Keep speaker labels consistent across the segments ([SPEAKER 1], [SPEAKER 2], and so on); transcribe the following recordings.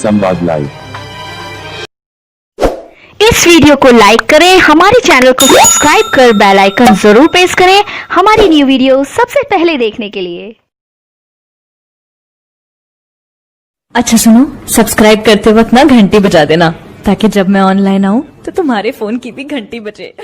[SPEAKER 1] संवाद लाइव।
[SPEAKER 2] इस वीडियो को लाइक करें, हमारे चैनल को सब्सक्राइब कर बेल आइकन जरूर प्रेस करें हमारी न्यू वीडियो सबसे पहले देखने के लिए।
[SPEAKER 3] अच्छा सुनो, सब्सक्राइब करते वक्त ना घंटी बजा देना ताकि जब मैं ऑनलाइन आऊं तो तुम्हारे फोन की भी घंटी बजे।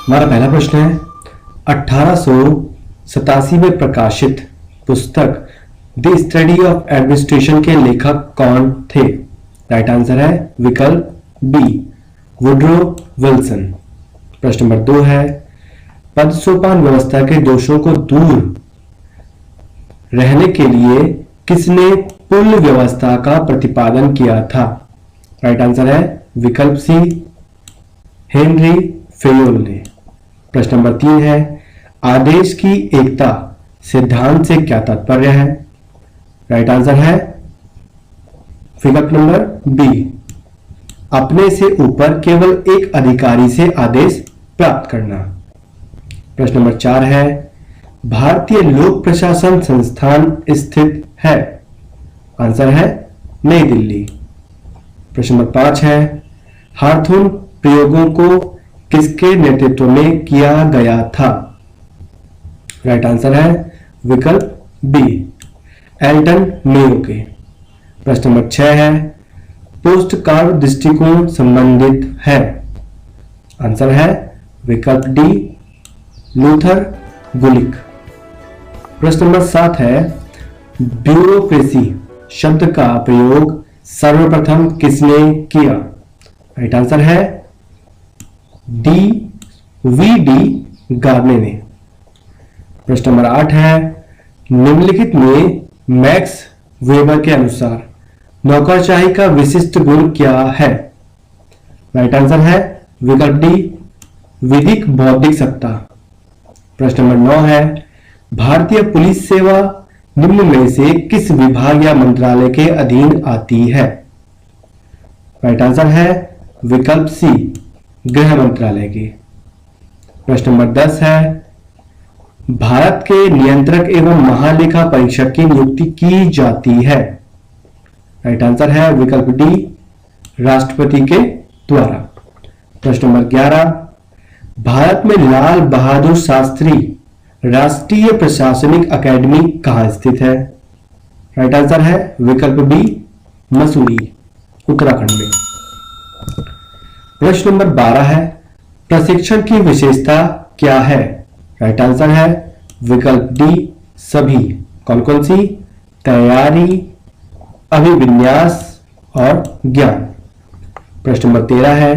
[SPEAKER 4] हमारा पहला प्रश्न है 1887 में प्रकाशित पुस्तक द स्टडी ऑफ एडमिनिस्ट्रेशन के लेखक कौन थे? राइट आंसर है विकल्प बी वुड्रो विल्सन। प्रश्न नंबर 2 है पद सोपान व्यवस्था के दोषों को दूर रहने के लिए किसने पुल व्यवस्था का प्रतिपादन किया था? राइट आंसर है विकल्प सी हेनरी फेयोल ने। प्रश्न नंबर 3 है आदेश की एकता सिद्धांत से क्या तात्पर्य है? राइट आंसर है विकल्प नंबर बी अपने से ऊपर केवल एक अधिकारी से आदेश प्राप्त करना। प्रश्न नंबर 4 है भारतीय लोक प्रशासन संस्थान स्थित है? आंसर है नई दिल्ली। प्रश्न नंबर 5 है हार्थून प्रयोगों को किसके नेतृत्व में किया गया था? राइट आंसर है विकल्प बी एल्टन मेयो के। प्रश्न नंबर 6 है पोस्ट कार्ड दृष्टिकोण संबंधित है? आंसर है विकल्प डी लूथर गुलिक। प्रश्न नंबर 7 है ब्यूरोक्रेसी शब्द का प्रयोग सर्वप्रथम किसने किया? राइट आंसर है डी वी.डी. गार्ने ने। प्रश्न नंबर 8 है निम्नलिखित में मैक्स वेबर के अनुसार नौकरशाही का विशिष्ट गुण क्या है? राइट आंसर है विकल्प डी विधिक बौद्धिक सत्ता। प्रश्न नंबर 9 है भारतीय पुलिस सेवा निम्न में से किस विभाग या मंत्रालय के अधीन आती है? राइट आंसर है विकल्प सी गृह मंत्रालय की। प्रश्न नंबर 10 है भारत के नियंत्रक एवं महालेखा परीक्षक की नियुक्ति की जाती है? राइट आंसर है विकल्प डी राष्ट्रपति के द्वारा। प्रश्न नंबर 11 भारत में लाल बहादुर शास्त्री राष्ट्रीय प्रशासनिक अकादमी कहां स्थित है? राइट आंसर है विकल्प बी मसूरी उत्तराखंड में। प्रश्न नंबर 12 है प्रशिक्षण की विशेषता क्या है? राइट आंसर है विकल्प डी सभी। कौन कौन सी? तैयारी, अभिविन्यास और ज्ञान। प्रश्न नंबर 13 है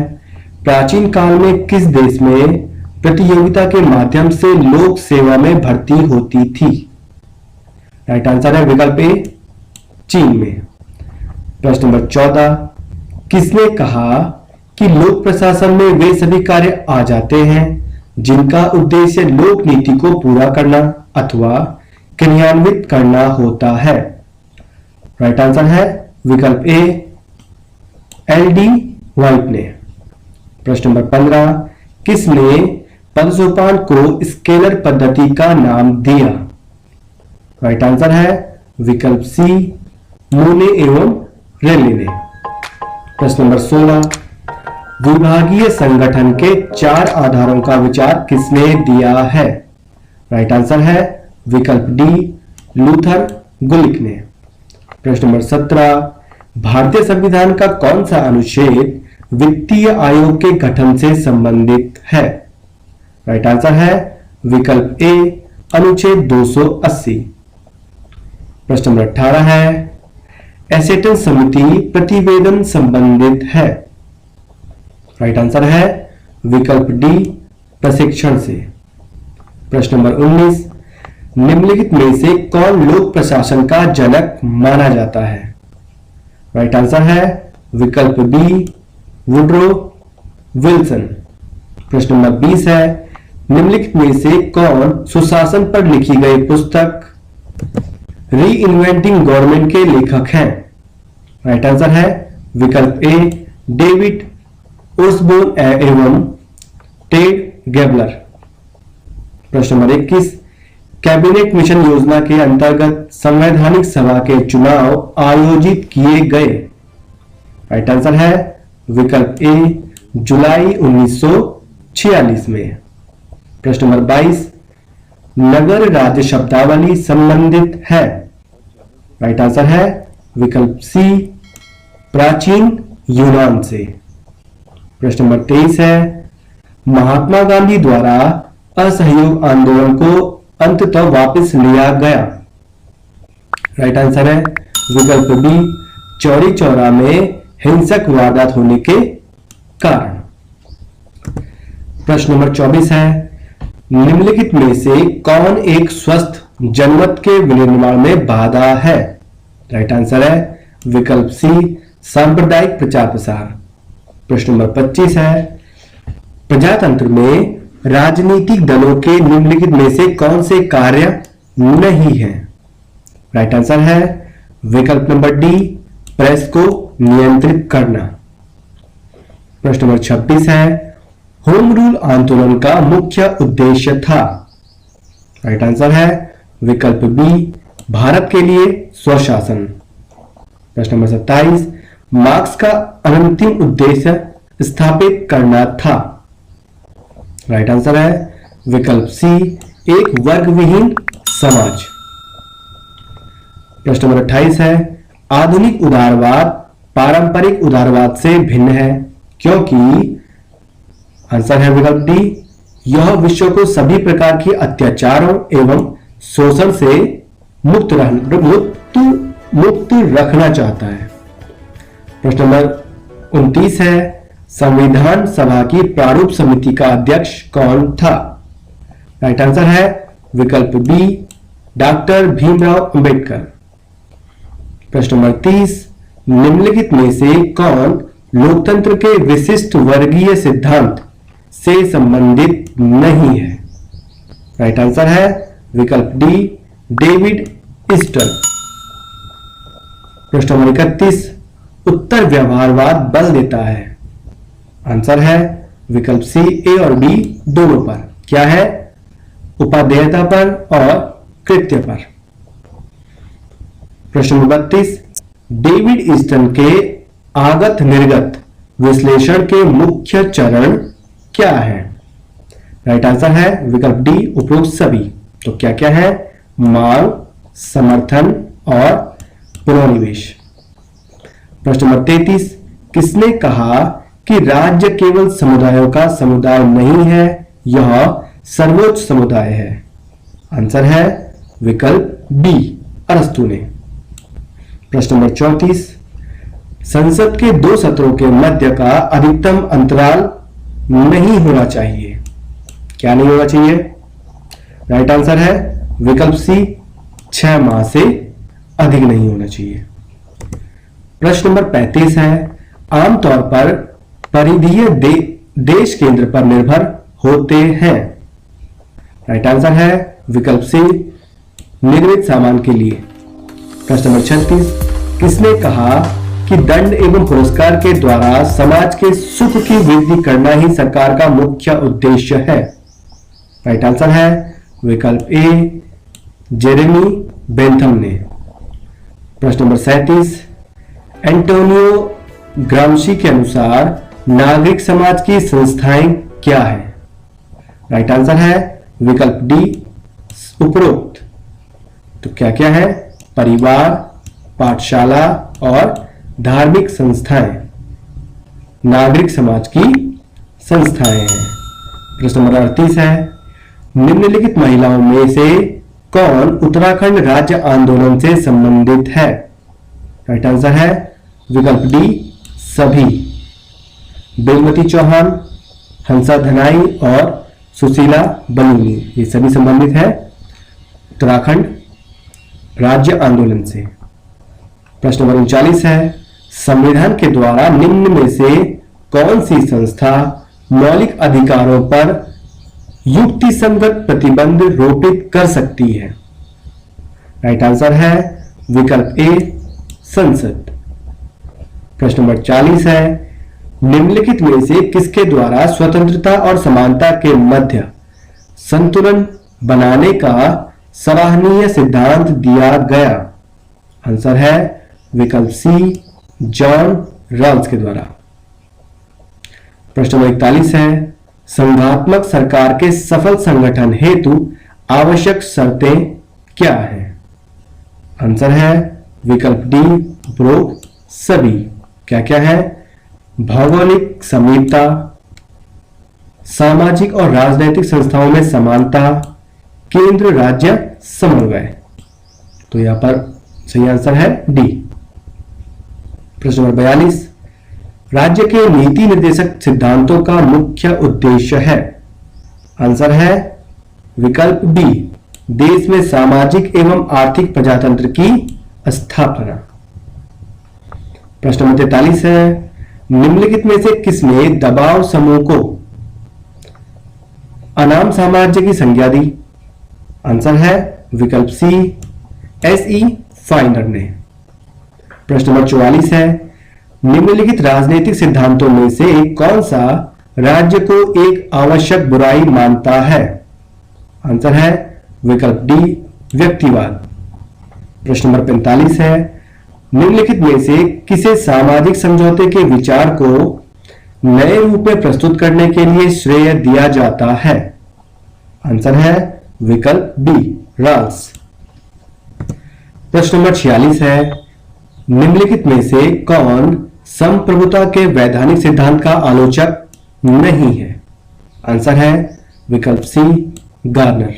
[SPEAKER 4] प्राचीन काल में किस देश में प्रतियोगिता के माध्यम से लोक सेवा में भर्ती होती थी? राइट आंसर है विकल्प ए चीन में। प्रश्न नंबर 14 किसने कहा कि लोक प्रशासन में वे सभी कार्य आ जाते हैं जिनका उद्देश्य लोक नीति को पूरा करना अथवा क्रियान्वित करना होता है? राइट आंसर है विकल्प ए एल डी व्हाइट ने। प्रश्न नंबर 15 किसने पदसोपान को स्केलर पद्धति का नाम दिया? राइट आंसर है विकल्प सी मोने एवं रेले ने। प्रश्न नंबर 16 विभागीय संगठन के 4 आधारों का विचार किसने दिया है? राइट आंसर है विकल्प डी लूथर गुलिक ने। प्रश्न नंबर 17 भारतीय संविधान का कौन सा अनुच्छेद वित्तीय आयोग के गठन से संबंधित है? राइट आंसर है विकल्प ए अनुच्छेद 280। प्रश्न नंबर 18 है एसेटन समिति प्रतिवेदन संबंधित है? राइट आंसर है विकल्प डी प्रशिक्षण से। प्रश्न नंबर 19 निम्नलिखित में से कौन लोक प्रशासन का जनक माना जाता है? राइट आंसर है विकल्प बी वुड्रो विल्सन। प्रश्न नंबर 20 है, निम्नलिखित में से कौन सुशासन पर लिखी गई पुस्तक री इन्वेंटिंग गवर्नमेंट के लेखक हैं? राइट आंसर है विकल्प ए डेविड ओसबोर्न एवं टेड गेबलर। प्रश्न नंबर 21, कैबिनेट मिशन योजना के अंतर्गत संवैधानिक सभा के चुनाव आयोजित किए गए? राइट आंसर है विकल्प ए जुलाई 1946 में। प्रश्न नंबर 22, नगर राज्य शब्दावली संबंधित है? राइट आंसर है विकल्प सी प्राचीन यूनान से। प्रश्न नंबर 23 है, महात्मा गांधी द्वारा असहयोग आंदोलन को अंततः वापस लिया गया? राइट आंसर है विकल्प बी चौरी चौरा में हिंसक वारदात होने के कारण। प्रश्न नंबर 24 है, निम्नलिखित में से कौन एक स्वस्थ जनमत के विनिर्माण में बाधा है? राइट आंसर है विकल्प सी सांप्रदायिक प्रचार प्रसार। प्रश्न नंबर 25 है, प्रजातंत्र में राजनीतिक दलों के निम्नलिखित में से कौन से कार्य नहीं है? राइट आंसर है विकल्प नंबर डी प्रेस को नियंत्रित करना। प्रश्न नंबर 26 है, होम रूल आंदोलन का मुख्य उद्देश्य था? राइट आंसर है विकल्प बी भारत के लिए स्वशासन। प्रश्न नंबर 27, मार्क्स का अंतिम उद्देश्य स्थापित करना था? राइट आंसर है विकल्प सी एक वर्ग विहीन समाज। प्रश्न नंबर 28 है, आधुनिक उदारवाद पारंपरिक उदारवाद से भिन्न है क्योंकि? आंसर है विकल्प डी यह विश्व को सभी प्रकार की अत्याचारों एवं शोषण से मुक्त रखना चाहता है। प्रश्न नंबर 29 है, संविधान सभा की प्रारूप समिति का अध्यक्ष कौन था? राइट आंसर है विकल्प बी डॉक्टर भीमराव अंबेडकर। प्रश्न नंबर 30, निम्नलिखित में से कौन लोकतंत्र के विशिष्ट वर्गीय सिद्धांत से संबंधित नहीं है? राइट आंसर है विकल्प डी डेविड ईस्टन। प्रश्न नंबर 31, उत्तर व्यवहारवाद बल देता है? आंसर है विकल्प सी ए और बी दोनों पर। क्या है? उपादेयता पर और कृत्य पर। प्रश्न नंबर 32, डेविड ईस्टन के आगत निर्गत विश्लेषण के मुख्य चरण क्या है? राइट आंसर है विकल्प डी उपरोक्त सभी। तो क्या क्या है? मांग, समर्थन और पुनर्निवेश। प्रश्न नंबर 33, किसने कहा कि राज्य केवल समुदायों का समुदाय नहीं है, यह सर्वोच्च समुदाय है? आंसर है विकल्प बी अरस्तु ने। प्रश्न नंबर 34, संसद के 2 सत्रों के मध्य का अधिकतम अंतराल नहीं होना चाहिए? क्या नहीं होना चाहिए? राइट आंसर है विकल्प सी 6 माह से अधिक नहीं होना चाहिए। प्रश्न नंबर 35 है, आमतौर पर परिधीय देश केंद्र पर निर्भर होते हैं? राइट आंसर है विकल्प सी निर्मित सामान के लिए। प्रश्न नंबर 36, किसने कहा कि दंड एवं पुरस्कार के द्वारा समाज के सुख की वृद्धि करना ही सरकार का मुख्य उद्देश्य है? राइट आंसर है विकल्प ए जेरेमी बेंथम ने। प्रश्न नंबर 37, एंटोनियो ग्राम्शी के अनुसार नागरिक समाज की संस्थाएं क्या है? राइट आंसर है विकल्प डी उपरोक्त। तो क्या क्या है? परिवार, पाठशाला और धार्मिक संस्थाएं नागरिक समाज की संस्थाएं हैं। प्रश्न नंबर 38 है, निम्नलिखित महिलाओं में से कौन उत्तराखंड राज्य आंदोलन से संबंधित है? राइट आंसर है विकल्प डी सभी। बेलमती चौहान, हंसा धनाई और सुशीला बलूनी, ये सभी संबंधित है उत्तराखंड राज्य आंदोलन से। प्रश्न नंबर 39 है, संविधान के द्वारा निम्न में से कौन सी संस्था मौलिक अधिकारों पर युक्तिसंगत प्रतिबंध रोपित कर सकती है? राइट आंसर है विकल्प ए, संसद। प्रश्न नंबर 40 है, निम्नलिखित में से किसके द्वारा स्वतंत्रता और समानता के मध्य संतुलन बनाने का सराहनीय सिद्धांत दिया गया? आंसर है विकल्प सी, जॉन रॉल्स के द्वारा। प्रश्न नंबर 41 है, संघात्मक सरकार के सफल संगठन हेतु आवश्यक शर्तें क्या है? आंसर है विकल्प डी, उपरोक्त सभी। क्या क्या है? भौगोलिक समीपता, सामाजिक और राजनैतिक संस्थाओं में समानता, केंद्र राज्य समन्वय। तो यहां पर सही आंसर है डी। प्रश्न नंबर 42, राज्य के नीति निर्देशक सिद्धांतों का मुख्य उद्देश्य है? आंसर है विकल्प बी, देश में सामाजिक एवं आर्थिक प्रजातंत्र की स्थापना। प्रश्न नंबर 43 है, निम्नलिखित में से किसने दबाव समूह को अनाम साम्राज्य की संज्ञा दी? आंसर है विकल्प सी, एस.ई. फाइनर ने। प्रश्न नंबर 44 है, निम्नलिखित राजनीतिक सिद्धांतों में से कौन सा राज्य को एक आवश्यक बुराई मानता है? आंसर है विकल्प डी, व्यक्तिवाद। प्रश्न नंबर 45 है, निम्नलिखित में से किसे सामाजिक समझौते के विचार को नए रूप में प्रस्तुत करने के लिए श्रेय दिया जाता है? आंसर है विकल्प बी, रॉल्स। प्रश्न नंबर 46 है, निम्नलिखित में से कौन संप्रभुता के वैधानिक सिद्धांत का आलोचक नहीं है? आंसर है विकल्प सी, गार्नर।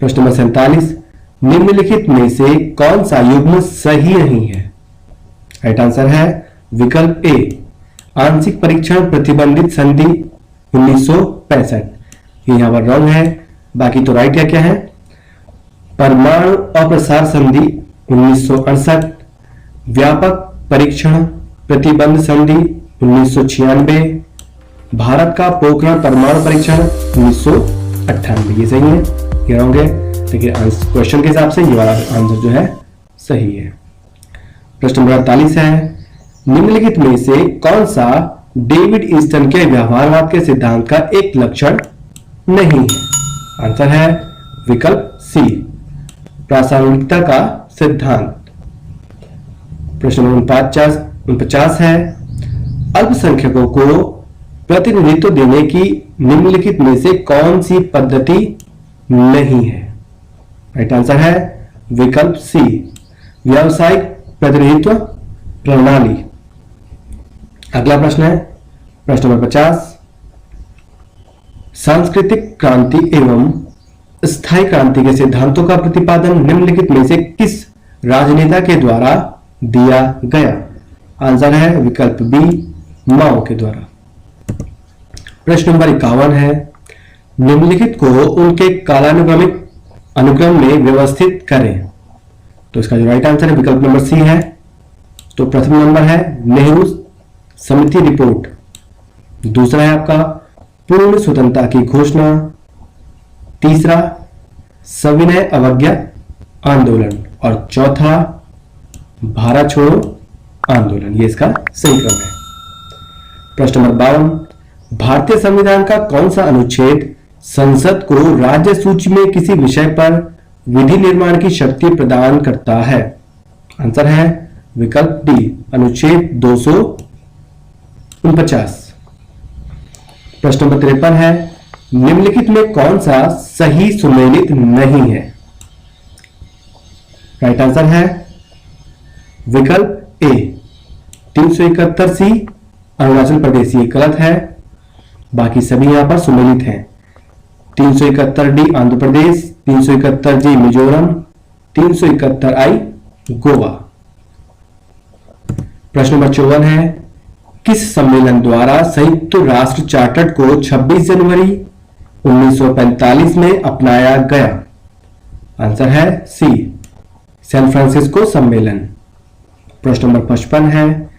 [SPEAKER 4] प्रश्न नंबर 47, निम्नलिखित में से कौन सा युग्म सही नहीं है? राइट आंसर है विकल्प ए, आंशिक परीक्षण प्रतिबंधित संधि 1965। ये यहां पर रॉन्ग है, बाकी तो राइट है। क्या है? परमाणु अप्रसार संधि 1968, व्यापक परीक्षण प्रतिबंध संधि 1996, भारत का पोखरण परमाणु परीक्षण 1998। ये सही है, ये रॉन्ग है, लेकिन क्वेश्चन के हिसाब से ये वाला आंसर जो है सही है। प्रश्न नंबर 48 है, निम्नलिखित में से कौन सा डेविड ईस्टन के व्यवहारवाद के सिद्धांत का एक लक्षण नहीं है? आंसर है विकल्प सी, प्रासंगिकता का सिद्धांत। प्रश्न नंबर 49 है, अल्पसंख्यकों को प्रतिनिधित्व देने की निम्नलिखित में से कौन सी पद्धति नहीं है? राइट आंसर है विकल्प सी, व्यावसायिक प्रतिनिधित्व प्रणाली। अगला प्रश्न है प्रश्न नंबर 50, सांस्कृतिक क्रांति एवं स्थायी क्रांति के सिद्धांतों का प्रतिपादन निम्नलिखित में से किस राजनेता के द्वारा दिया गया? आंसर है विकल्प बी, माओ के द्वारा। प्रश्न नंबर 51 है, निम्नलिखित को उनके कालानुक्रमिक अनुक्रम में व्यवस्थित करें। तो इसका जो राइट आंसर है विकल्प नंबर सी है। तो प्रथम नंबर है नेहरू समिति रिपोर्ट, दूसरा है आपका पूर्ण स्वतंत्रता की घोषणा, तीसरा सविनय अवज्ञा आंदोलन, और चौथा भारत छोड़ो आंदोलन। ये इसका सही क्रम है। प्रश्न नंबर 52, भारतीय संविधान का कौन सा अनुच्छेद संसद को राज्य सूची में किसी विषय पर विधि निर्माण की शक्ति प्रदान करता है? आंसर है विकल्प डी, अनुच्छेद 249। प्रश्न नंबर 53 है, निम्नलिखित में कौन सा सही सुमेलित नहीं है? राइट आंसर है विकल्प ए, 371 सी अरुणाचल प्रदेश। ये गलत है, बाकी सभी यहां पर सुमेलित हैं। 371 डी आंध्र प्रदेश, 371 जी मिजोरम, 371 आई गोवा। प्रश्न नंबर 54 है, किस सम्मेलन द्वारा संयुक्त राष्ट्र चार्टर को 26 जनवरी 1945 में अपनाया गया? आंसर है सी, सैन फ्रांसिस्को सम्मेलन। प्रश्न नंबर 55 है,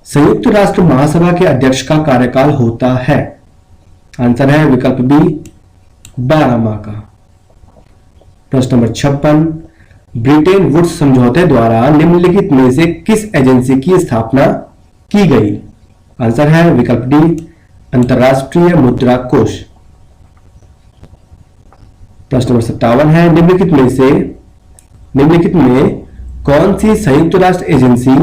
[SPEAKER 4] संयुक्त राष्ट्र महासभा के अध्यक्ष का कार्यकाल होता है? आंसर है विकल्प बी 12 माह का। प्रश्न नंबर 56, ब्रिटेन वुड्स समझौते द्वारा निम्नलिखित में से किस एजेंसी की स्थापना की गई? आंसर है विकल्प डी अंतरराष्ट्रीय मुद्रा कोष। प्रश्न नंबर 57 है, निम्नलिखित में कौन सी संयुक्त राष्ट्र एजेंसी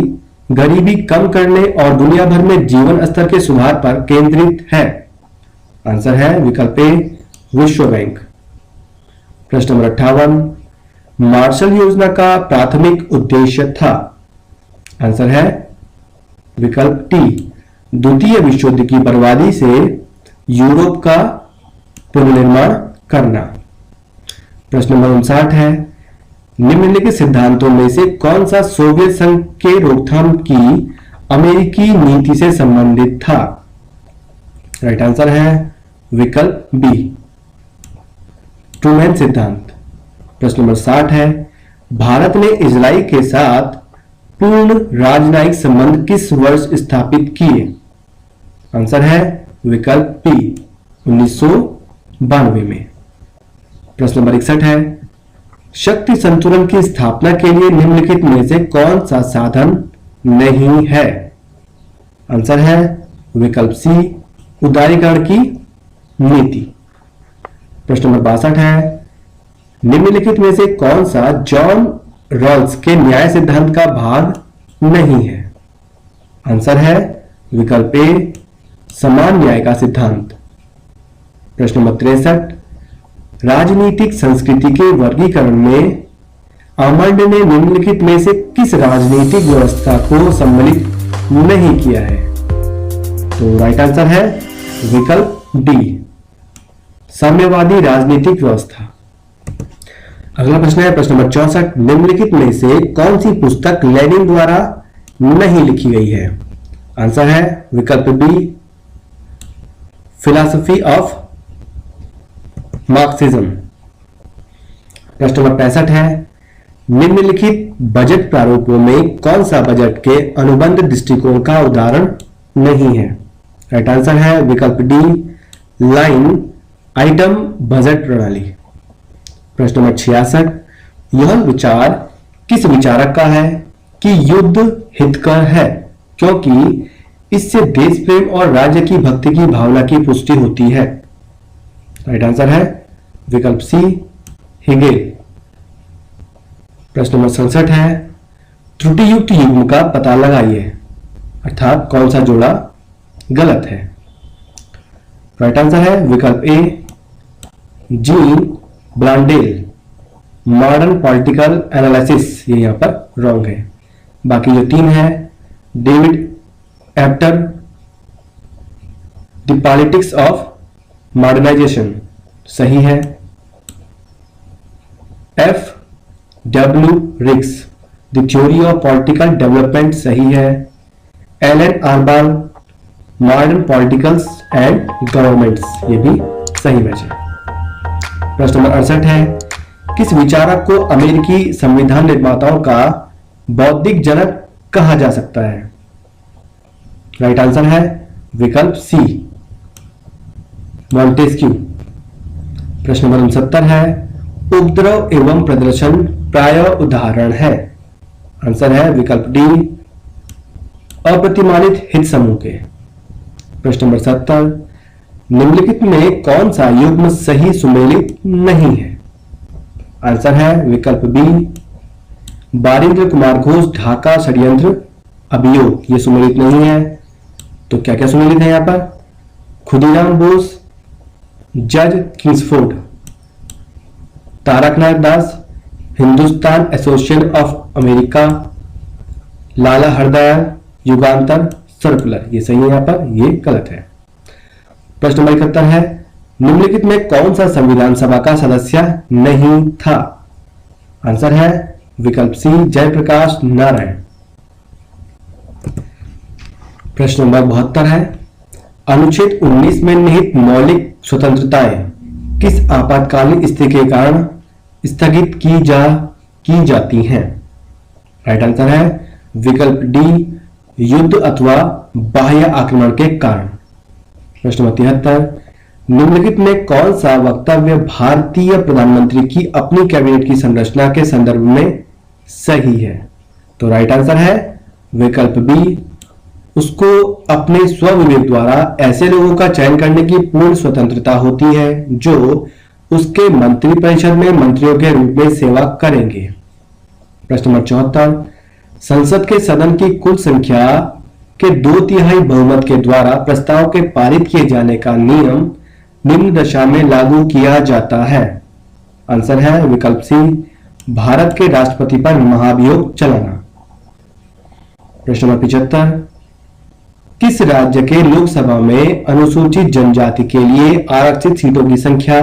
[SPEAKER 4] गरीबी कम करने और दुनिया भर में जीवन स्तर के सुधार पर केंद्रित है? आंसर है विकल्प ए विश्व बैंक। प्रश्न नंबर 58, मार्शल योजना का प्राथमिक उद्देश्य था? आंसर है विकल्प टी द्वितीय विश्व युद्ध की बर्बादी से यूरोप का पुनर्निर्माण करना। प्रश्न नंबर 59 है, निम्नलिखित सिद्धांतों में से कौन सा सोवियत संघ के रोकथाम की अमेरिकी नीति से संबंधित था? राइट आंसर है विकल्प बी ट्रूमैन सिद्धांत। प्रश्न नंबर 60 है, भारत ने इजराइल के साथ पूर्ण राजनयिक संबंध किस वर्ष स्थापित किए? आंसर है विकल्प बी 1992 में। प्रश्न नंबर 61 है, शक्ति संतुलन की स्थापना के लिए निम्नलिखित में से कौन सा साधन नहीं है? आंसर है विकल्प सी उदारीकरण की नीति। प्रश्न नंबर 62 है, निम्नलिखित में से कौन सा जॉन रॉल्स के न्याय सिद्धांत का भाग नहीं है? आंसर है विकल्प ए समान न्याय का सिद्धांत। प्रश्न नंबर 63, राजनीतिक संस्कृति के वर्गीकरण में आमंड ने निम्नलिखित में से किस राजनीतिक व्यवस्था को सम्मिलित नहीं किया है? तो राइट आंसर है विकल्प डी साम्यवादी राजनीतिक व्यवस्था। अगला प्रश्न है प्रश्न नंबर 64, निम्नलिखित में से कौन सी पुस्तक लेनिन द्वारा नहीं लिखी गई है? आंसर है विकल्प बी फिलॉसफी ऑफ मार्क्सिज्म। प्रश्न नंबर 65 है, निम्नलिखित बजट प्रारूपों में कौन सा बजट के अनुबंध दृष्टिकोण का उदाहरण नहीं है? राइट आंसर है विकल्प डी लाइन आइटम बजट प्रणाली। प्रश्न नंबर 66, यह विचार किस विचारक का है कि युद्ध हितकर है क्योंकि इससे देश प्रेम और राज्य की भक्ति की भावना की पुष्टि होती है? राइट आंसर है विकल्प सी हेगेल। प्रश्न नंबर 67 है, त्रुटि युक्त युग्म का पता लगाइए, अर्थात कौन सा जोड़ा गलत है? राइट आंसर है विकल्प A Jean Blondel modern political analysis, ये यहां पर रॉन्ग है। बाकी जो 3 है David Apter the politics of modernization सही है। F W Riggs the theory of political development सही है। Alan R Ball modern politicals and governments ये भी सही मैच है। प्रश्न नंबर 68 है, किस विचारक को अमेरिकी संविधान निर्माताओं का बौद्धिक जनक कहा जा सकता है? राइट आंसर है विकल्प सी मॉन्टेस्क्यू। प्रश्न नंबर 69 है, उपद्रव एवं प्रदर्शन प्राय उदाहरण है? आंसर है विकल्प डी अप्रतिमानित हित समूह के। प्रश्न नंबर 70, निम्नलिखित में कौन सा युग्म सही सुमेलित नहीं है? आंसर है विकल्प बी बारिंद्र कुमार घोष ढाका षड्यंत्र अभियोग, ये सुमेलित नहीं है। तो क्या क्या सुमेलित है यहां पर? खुदीराम बोस, जज Kingsford, Taraknath Das, Hindustan association of America, Lala Hardayal, Yugantar circular, ये सही है यहां पर, ये गलत है। प्रश्न नंबर 71 है, निम्नलिखित में कौन सा संविधान सभा का सदस्य नहीं था? आंसर है विकल्प सी जयप्रकाश नारायण। प्रश्न नंबर 72 है, अनुच्छेद 19 में निहित मौलिक स्वतंत्रताएं किस आपातकालीन स्थिति के कारण स्थगित की जाती हैं? राइट आंसर है विकल्प डी युद्ध अथवा बाह्य आक्रमण के कारण। प्रश्न नंबर 73, निम्नलिखित में कौन सा वक्तव्य भारतीय प्रधानमंत्री की अपनी कैबिनेट की संरचना के संदर्भ में सही है? तो राइट आंसर है विकल्प बी, उसको अपने स्वविवेक द्वारा ऐसे लोगों का चयन करने की पूर्ण स्वतंत्रता होती है जो उसके मंत्रिपरिषद में मंत्रियों के रूप में सेवा करेंगे। प्रश्न नंबर 74, संसद के सदन की कुल संख्या के 2/3 बहुमत के द्वारा प्रस्ताव के पारित किए जाने का नियम निम्न दशा में लागू किया जाता है। आंसर है विकल्प सी, भारत के राष्ट्रपति पर महाभियोग चलाना। प्रश्न नंबर 75, किस राज्य के लोकसभा में अनुसूचित जनजाति के लिए आरक्षित सीटों की संख्या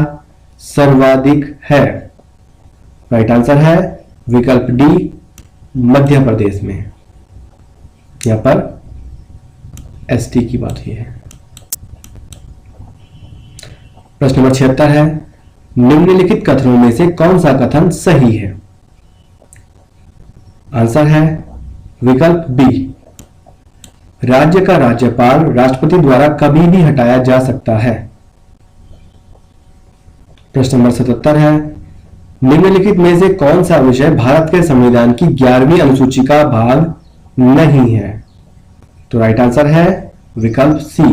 [SPEAKER 4] सर्वाधिक है? राइट आंसर है विकल्प डी, मध्य प्रदेश में। यहां पर एसटी की बात हुई है। प्रश्न नंबर 76 है, निम्नलिखित कथनों में से कौन सा कथन सही है? आंसर है विकल्प बी, राज्य का राज्यपाल राष्ट्रपति द्वारा कभी भी हटाया जा सकता है। प्रश्न नंबर 77 है, निम्नलिखित में से कौन सा विषय भारत के संविधान की 11वीं अनुसूची का भाग नहीं है? तो राइट आंसर है विकल्प सी,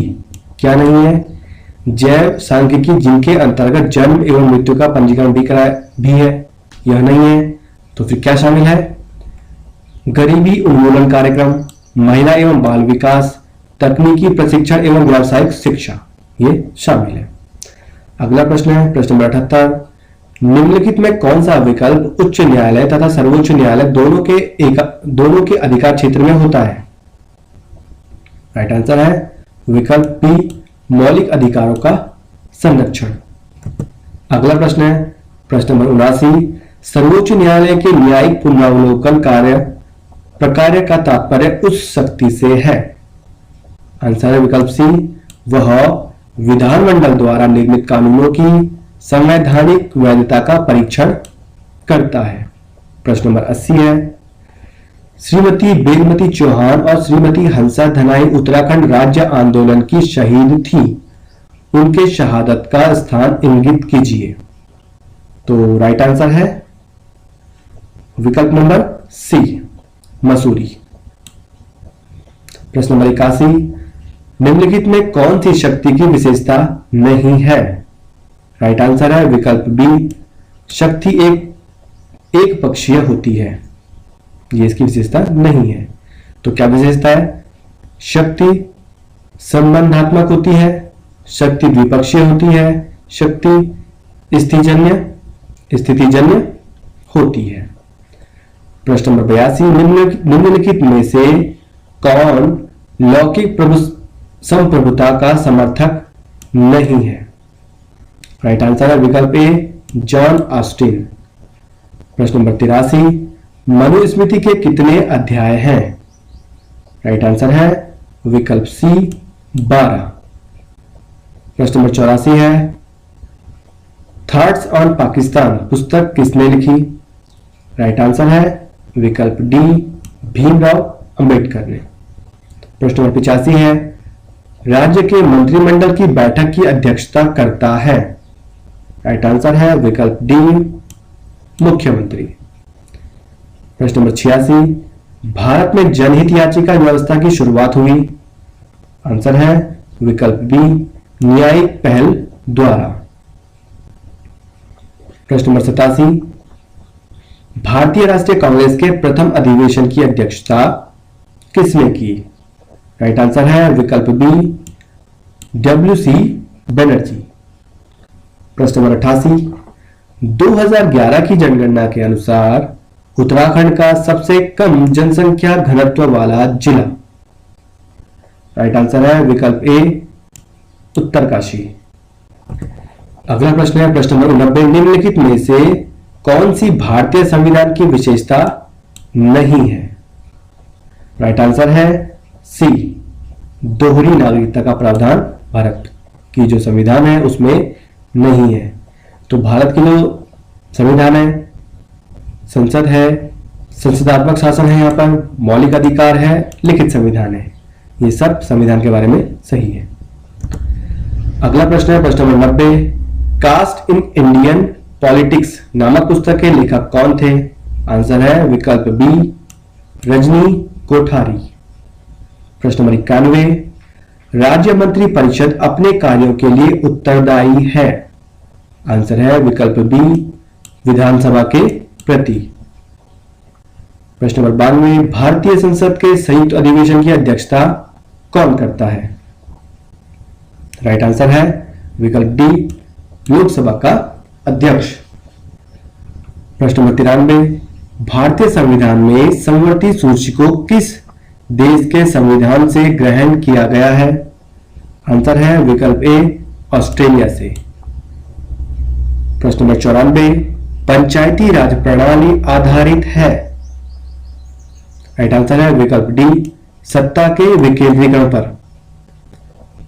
[SPEAKER 4] क्या नहीं है? जैव सांख्यिकी, जिनके अंतर्गत जन्म एवं मृत्यु का पंजीकरण भी है, यह नहीं है। तो फिर क्या शामिल है? गरीबी उन्मूलन कार्यक्रम, महिला एवं बाल विकास, तकनीकी प्रशिक्षण एवं व्यावसायिक शिक्षा, ये शामिल है। अगला प्रश्न है प्रश्न नंबर 78, निम्नलिखित में कौन सा विकल्प उच्च न्यायालय तथा सर्वोच्च न्यायालय दोनों के अधिकार क्षेत्र में होता है? राइट आंसर है विकल्प बी, मौलिक अधिकारों का संरक्षण। अगला प्रश्न है प्रश्न नंबर 79, सर्वोच्च न्यायालय के न्यायिक पुनरावलोकन प्रकार्य का तात्पर्य उस शक्ति से है। आंसर है विकल्प सी, वह विधानमंडल द्वारा निर्मित कानूनों की संवैधानिक वैधता का परीक्षण करता है। प्रश्न नंबर 80 है, श्रीमती बेगमती चौहान और श्रीमती हंसा धनाई उत्तराखंड राज्य आंदोलन की शहीद थी, उनके शहादत का स्थान इंगित कीजिए। तो राइट आंसर है विकल्प नंबर सी, मसूरी। प्रश्न नंबर 81, निम्नलिखित में कौन सी शक्ति की विशेषता नहीं है? राइट आंसर है विकल्प बी, शक्ति एक पक्षीय होती है, ये इसकी विशेषता नहीं है। तो क्या विशेषता है? शक्ति संबंधात्मक होती है, शक्ति द्विपक्षीय होती है, शक्ति स्थितिजन्य होती है। प्रश्न नंबर 82, निम्नलिखित में से कौन लौकिक संप्रभुता का समर्थक नहीं है? राइट आंसर है विकल्प ए, जॉन ऑस्टिन। प्रश्न नंबर 83, मनुस्मृति के कितने अध्याय हैं? राइट आंसर है विकल्प सी, 12। प्रश्न नंबर 84 है, थॉट्स ऑन पाकिस्तान पुस्तक किसने लिखी? राइट आंसर है विकल्प डी, भीमराव अंबेडकर ने। प्रश्न नंबर 85 है, राज्य के मंत्रिमंडल की बैठक की अध्यक्षता करता है? राइट आंसर है विकल्प डी, मुख्यमंत्री। प्रश्न नंबर 86, भारत में जनहित याचिका व्यवस्था की शुरुआत हुई? आंसर है विकल्प बी, न्यायिक पहल द्वारा। प्रश्न नंबर 87, भारतीय राष्ट्रीय कांग्रेस के प्रथम अधिवेशन की अध्यक्षता किसने की? राइट आंसर है विकल्प बी, WC बनर्जी। प्रश्न नंबर 88, 2011 की जनगणना के अनुसार उत्तराखंड का सबसे कम जनसंख्या घनत्व वाला जिला? राइट आंसर है विकल्प ए, उत्तरकाशी। अगला प्रश्न है प्रश्न नंबर 90, निम्नलिखित में से कौन सी भारतीय संविधान की विशेषता नहीं है? राइट आंसर है सी, दोहरी नागरिकता का प्रावधान भारत की जो संविधान है उसमें नहीं है। तो भारत की जो संविधान है, संसद है, संसदात्मक शासन है, यहाँ पर मौलिक अधिकार है, लिखित संविधान है। ये सब संविधान के बारे में सही है। अगला प्रश्न है प्रश्न नंबर 90, कास्ट इन इंडियन पॉलिटिक्स नामक पुस्तक के लेखक कौन थे? आंसर है विकल्प बी रजनी कोठारी। प्रश्न नंबर 91, राज्य मंत्री परिषद अपने कार्यों के लिए उत्तरदायी है। आंसर है विकल्प बी विधानसभा के प्रति। प्रश्न नंबर 92, भारतीय संसद के संयुक्त अधिवेशन की अध्यक्षता कौन करता है? राइट आंसर है विकल्प डी लोकसभा का अध्यक्ष। प्रश्न नंबर 93, भारतीय संविधान में समवर्ती सूची को किस देश के संविधान से ग्रहण किया गया है? आंसर है विकल्प ए ऑस्ट्रेलिया से। प्रश्न नंबर 94, पंचायती राज प्रणाली आधारित है। राइट आंसर है विकल्प डी सत्ता के विकेंद्रीकरण पर।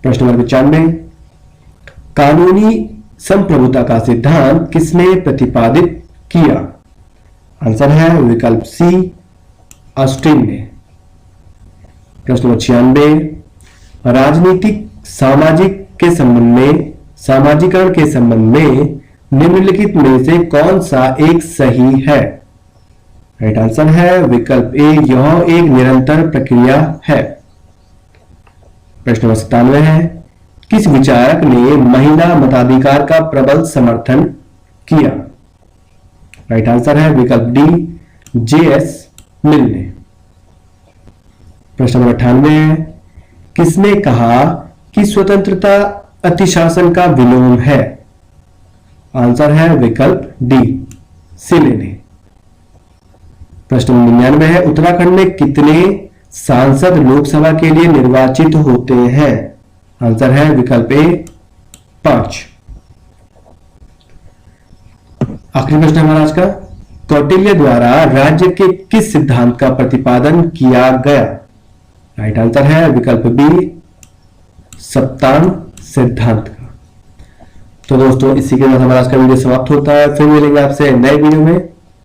[SPEAKER 4] प्रश्न नंबर 95, कानूनी संप्रभुता का सिद्धांत किसने प्रतिपादित किया? आंसर है विकल्प सी ऑस्टिन ने। प्रश्न नंबर 96, राजनीतिक सामाजिकरण के संबंध में निम्नलिखित में से कौन सा एक सही है? राइट आंसर है विकल्प ए यह एक निरंतर प्रक्रिया है। प्रश्न नंबर 97 है, किस विचारक ने महिला मताधिकार का प्रबल समर्थन किया? राइट आंसर है विकल्प डी जे.एस. मिल ने। प्रश्न नंबर 98 है, किसने कहा कि स्वतंत्रता अतिशासन का विलोम है? आंसर है विकल्प डी सिले ने। प्रश्न नंबर 99 है, उत्तराखंड में कितने सांसद लोकसभा के लिए निर्वाचित होते हैं? आंसर है विकल्प ए 5। आखिरी प्रश्न हमारा आज का, कौटिल्य द्वारा राज्य के किस सिद्धांत का प्रतिपादन किया गया? राइट आंसर है विकल्प बी सप्तांग सिद्धांत का। तो दोस्तों इसी के साथ हमारा आज का वीडियो समाप्त होता है। फिर मिलेंगे आपसे नए वीडियो में,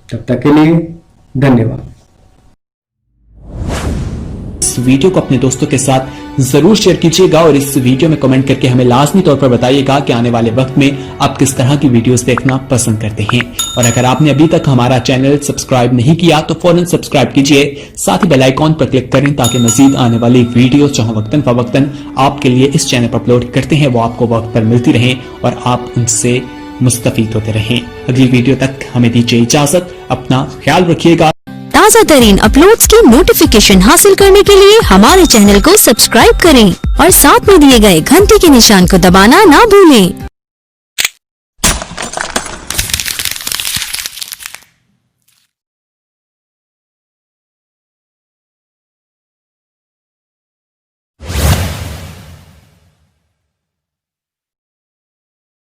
[SPEAKER 4] तब तक के लिए धन्यवाद।
[SPEAKER 1] इस वीडियो को अपने दोस्तों के साथ जरूर शेयर कीजिएगा और इस वीडियो में कमेंट करके हमें लाजमी तौर पर बताइएगा कि आने वाले वक्त में आप किस तरह की वीडियोस देखना पसंद करते हैं। और अगर आपने अभी तक हमारा चैनल सब्सक्राइब नहीं किया तो फौरन सब्सक्राइब कीजिए, साथ ही बेल आइकॉन पर क्लिक करें ताकि मजीद आने वाली वीडियो जो वक्तन फवक्तन आपके लिए इस चैनल पर अपलोड करते हैं वो आपको वक्त पर मिलती रहे और आप उनसे मुस्तफीद होते रहें। अगली वीडियो तक हमें दीजिए इजाजत, अपना ख्याल रखिएगा।
[SPEAKER 5] ताज़ा तरीन अपलोड्स की नोटिफिकेशन हासिल करने के लिए हमारे चैनल को सब्सक्राइब करें और साथ में दिए गए घंटी के निशान को दबाना ना भूलें।